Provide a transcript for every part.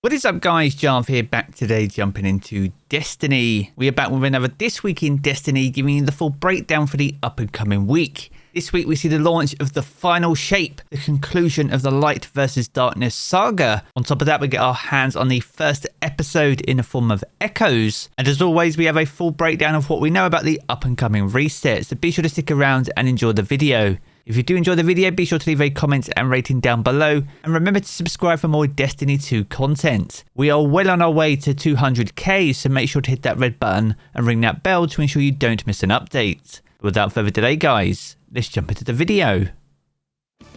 What is up, guys? Jarv here, back today jumping into Destiny. We are back with another This Week in Destiny, giving you the full breakdown for the up and coming week. This week we see the launch of the final shape, the conclusion of the Light versus Darkness saga. On top of that, we get our hands on the first episode in the form of Echoes. And as always, we have a full breakdown of what we know about the up and coming resets. So be sure to stick around and enjoy the video. If you do enjoy the video, be sure to leave a comment and rating down below. And remember to subscribe for more Destiny 2 content. We are well on our way to 200k, so make sure to hit that red button and ring that bell to ensure you don't miss an update. Without further delay, guys, let's jump into the video.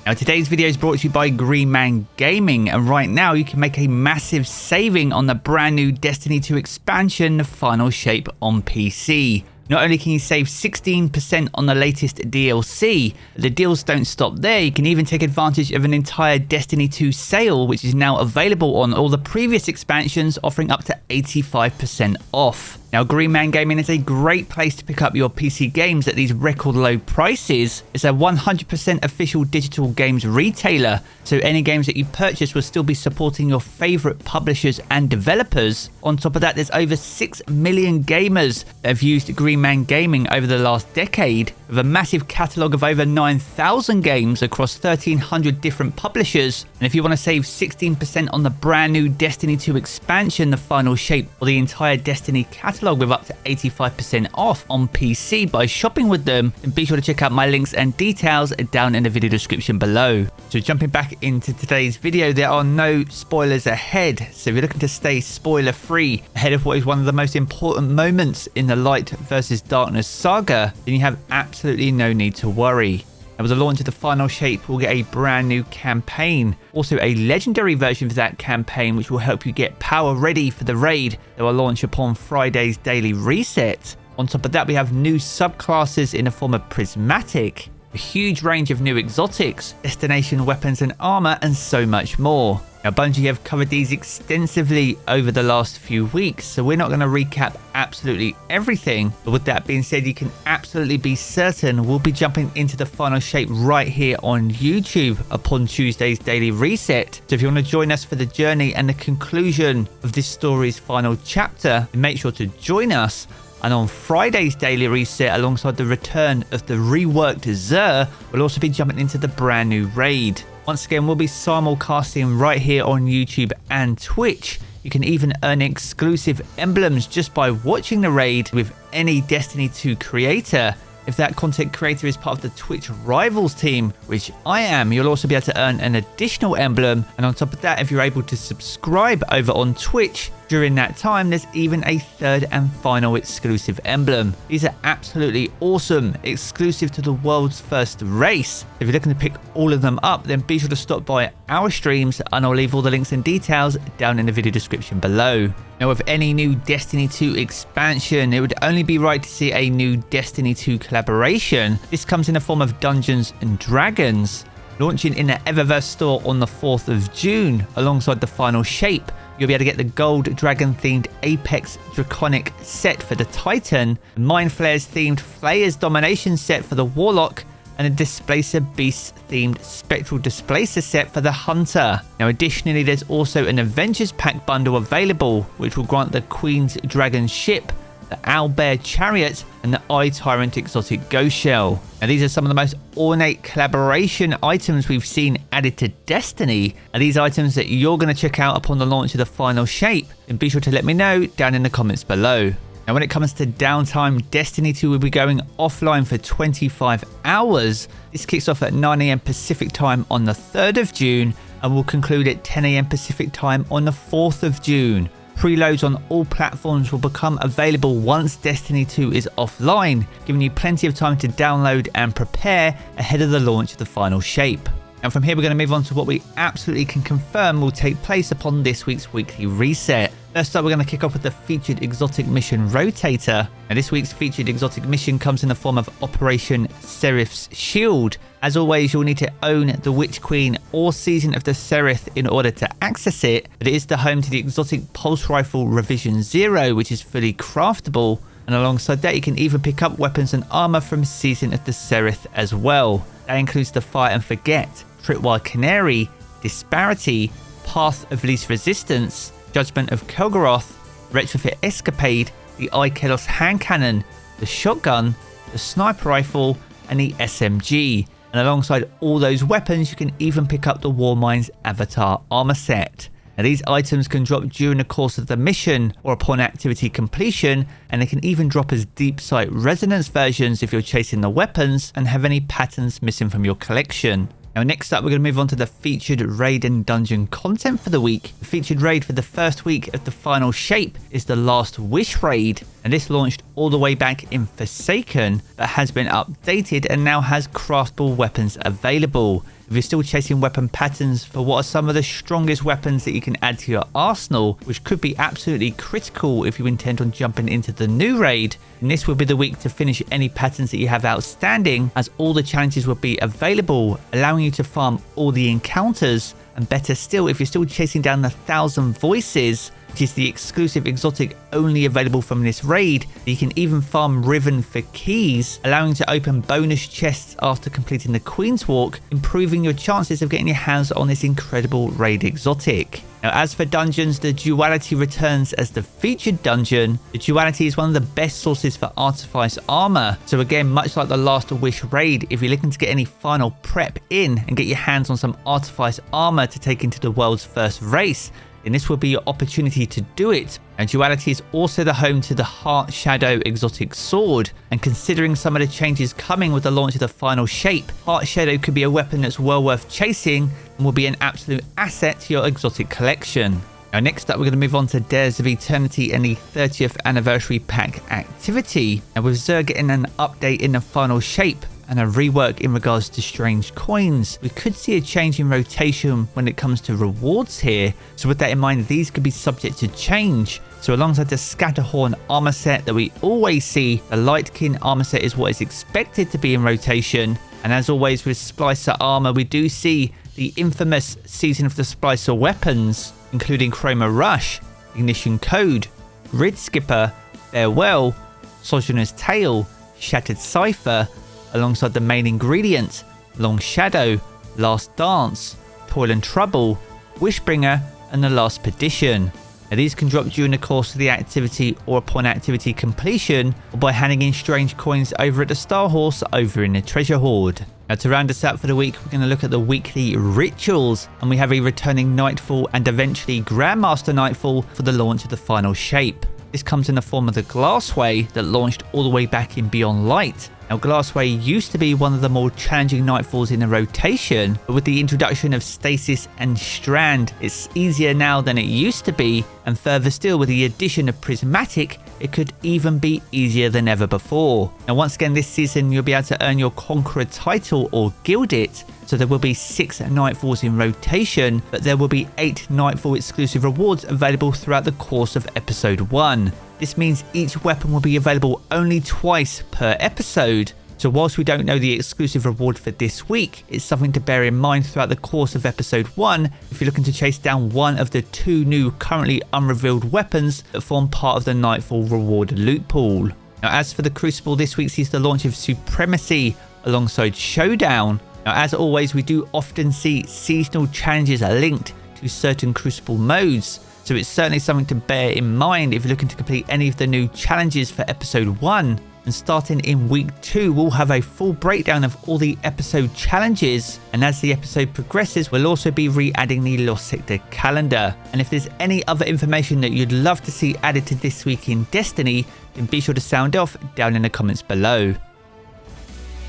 Now, today's video is brought to you by Green Man Gaming, and right now you can make a massive saving on the brand new Destiny 2 expansion, The Final Shape, on PC. Not only can you save 16% on the latest DLC, the deals don't stop there. You can even take advantage of an entire Destiny 2 sale, which is now available on all the previous expansions, offering up to 85% off. Now, Green Man Gaming is a great place to pick up your PC games at these record low prices. It's a 100% official digital games retailer, so any games that you purchase will still be supporting your favorite publishers and developers. On top of that, there's over 6 million gamers that have used Green Man Gaming over the last decade, with a massive catalogue of over 9,000 games across 1,300 different publishers. And if you want to save 16% on the brand new Destiny 2 expansion, The Final Shape, or the entire Destiny catalogue with up to 85% off on PC by shopping with them, then be sure to check out my links and details down in the video description below. So jumping back into today's video, there are no spoilers ahead, so if you're looking to stay spoiler free ahead of what is one of the most important moments in the Light versus Darkness saga, then you have absolutely no need to worry. With the launch of The Final Shape, we'll get a brand new campaign, also a legendary version for that campaign, which will help you get power ready for the raid that will launch upon Friday's daily reset. On top of that, we have new subclasses in the form of Prismatic, a huge range of new exotics, destination weapons and armor, and so much more. Now, Bungie have covered these extensively over the last few weeks, so we're not going to recap absolutely everything. But with that being said, you can absolutely be certain we'll be jumping into The Final Shape right here on YouTube upon Tuesday's daily reset. So if you want to join us for the journey and the conclusion of this story's final chapter, then make sure to join us. And on Friday's daily reset, alongside the return of the reworked Xur, we'll also be jumping into the brand new raid. Once again, we'll be simulcasting right here on YouTube and Twitch. You can even earn exclusive emblems just by watching the raid with any Destiny 2 creator. If that content creator is part of the Twitch Rivals team, which I am, you'll also be able to earn an additional emblem. And on top of that, if you're able to subscribe over on Twitch during that time, there's even a third and final exclusive emblem. These are absolutely awesome, exclusive to the world's first race. If you're looking to pick all of them up, then be sure to stop by our streams, and I'll leave all the links and details down in the video description below. Now, with any new Destiny 2 expansion, it would only be right to see a new Destiny 2 collaboration. This comes in the form of Dungeons and Dragons. Launching in the Eververse store on the 4th of June, alongside The Final Shape, you'll be able to get the gold dragon-themed Apex Draconic set for the Titan, Mind Flayers-themed Flayers Domination set for the Warlock, and a Displacer Beast-themed Spectral Displacer set for the Hunter. Now, additionally, there's also an Avengers Pack bundle available, which will grant the Queen's Dragon ship, the Owlbear Chariot, and the Eye Tyrant exotic Ghost Shell. Now, these are some of the most ornate collaboration items we've seen added to Destiny. Are these items that you're going to check out upon the launch of The Final Shape? Then be sure to let me know down in the comments below. Now, when it comes to downtime, Destiny 2 will be going offline for 25 hours. This kicks off at 9 AM Pacific time on the 3rd of June and will conclude at 10 AM Pacific time on the 4th of June. Preloads on all platforms will become available once Destiny 2 is offline, giving you plenty of time to download and prepare ahead of the launch of The Final Shape. And from here, we're going to move on to what we absolutely can confirm will take place upon this week's weekly reset. First up, we're going to kick off with the featured exotic mission Rotator. Now, this week's featured exotic mission comes in the form of Operation Seraph's Shield. As always, you'll need to own the Witch Queen or Season of the Seraph in order to access it, but it is the home to the exotic Pulse Rifle Revision 0, which is fully craftable. And alongside that, you can even pick up weapons and armor from Season of the Seraph as well. That includes the Fire and Forget, Tripwire Canary, Disparity, Path of Least Resistance, Judgment of Kelgaroth, Retrofit Escapade, the Ikelos hand cannon, the shotgun, the sniper rifle, and the SMG. And alongside all those weapons, you can even pick up the Warmind's avatar armor set. Now these items can drop during the course of the mission or upon activity completion, and they can even drop as deep sight resonance versions if you're chasing the weapons and have any patterns missing from your collection. Now next up, we're going to move on to the featured raid and dungeon content for the week. The featured raid for the first week of the final shape is the Last Wish raid, and this launched all the way back in Forsaken, but has been updated and now has craftable weapons available. If you're still chasing weapon patterns for what are some of the strongest weapons that you can add to your arsenal, which could be absolutely critical if you intend on jumping into the new raid, then this will be the week to finish any patterns that you have outstanding, as all the challenges will be available, allowing you to farm all the encounters. And better still, if you're still chasing down the 1,000 Voices, which is the exclusive exotic only available from this raid, you can even farm Riven for keys, allowing you to open bonus chests after completing the Queen's Walk, improving your chances of getting your hands on this incredible raid exotic. Now as for dungeons, the Duality returns as the featured dungeon. The Duality is one of the best sources for Artifice armor, so again, much like the Last Wish raid, if you're looking to get any final prep in and get your hands on some Artifice armor to take into the world's first race, then this will be your opportunity to do it. And Duality is also the home to the Heart Shadow exotic sword, and considering some of the changes coming with the launch of the final shape, Heart Shadow could be a weapon that's well worth chasing and will be an absolute asset to your exotic collection. Now next up, we're going to move on to Dares of Eternity and the 30th anniversary pack activity. And with Xur getting an update in the final shape and a rework in regards to strange coins, we could see a change in rotation when it comes to rewards here. So with that in mind, these could be subject to change. So alongside the Scatterhorn armor set that we always see, the Lightkin armor set is what is expected to be in rotation. And as always with Splicer armor, we do see the infamous Season of the Splicer weapons, including Chroma Rush, Ignition Code, Grid Skipper, Farewell, Sojourner's Tale, Shattered Cipher, alongside the main ingredients, Long Shadow, Last Dance, Toil and Trouble, Wishbringer, and the Last Perdition. Now these can drop during the course of the activity or upon activity completion, or by handing in strange coins over at the Star Horse over in the Treasure Hoard. Now to round us out for the week, we're going to look at the weekly rituals, and we have a returning Nightfall and eventually Grandmaster Nightfall for the launch of the final shape. This comes in the form of the Glassway that launched all the way back in Beyond Light. Now Glassway used to be one of the more challenging Nightfalls in the rotation, but with the introduction of Stasis and Strand, it's easier now than it used to be, and further still with the addition of Prismatic, it could even be easier than ever before. Now once again this season, you'll be able to earn your Conqueror title or gild it, so there will be 6 Nightfalls in rotation, but there will be 8 Nightfall exclusive rewards available throughout the course of episode 1. This means each weapon will be available only twice per episode. So whilst we don't know the exclusive reward for this week, it's something to bear in mind throughout the course of episode 1 if you're looking to chase down one of the 2 new currently unrevealed weapons that form part of the Nightfall reward loot pool. Now as for the Crucible, this week sees the launch of Supremacy alongside Showdown. Now as always, we do often see seasonal challenges linked to certain Crucible modes, so it's certainly something to bear in mind if you're looking to complete any of the new challenges for episode 1. And starting in week 2, we'll have a full breakdown of all the episode challenges, and as the episode progresses, we'll also be re-adding the Lost Sector calendar. And if there's any other information that you'd love to see added to This Week in Destiny, then be sure to sound off down in the comments below.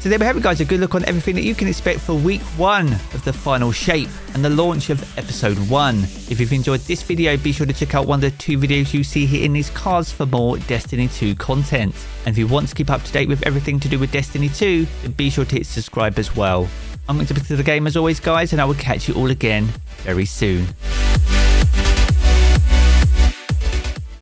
So there we have it guys, a good look on everything that you can expect for week 1 of the final shape and the launch of episode 1. If you've enjoyed this video, be sure to check out one of the 2 videos you see here in these cards for more Destiny 2 content. And if you want to keep up to date with everything to do with Destiny 2, then be sure to hit subscribe as well. I'm going to be to the game as always guys, and I will catch you all again very soon.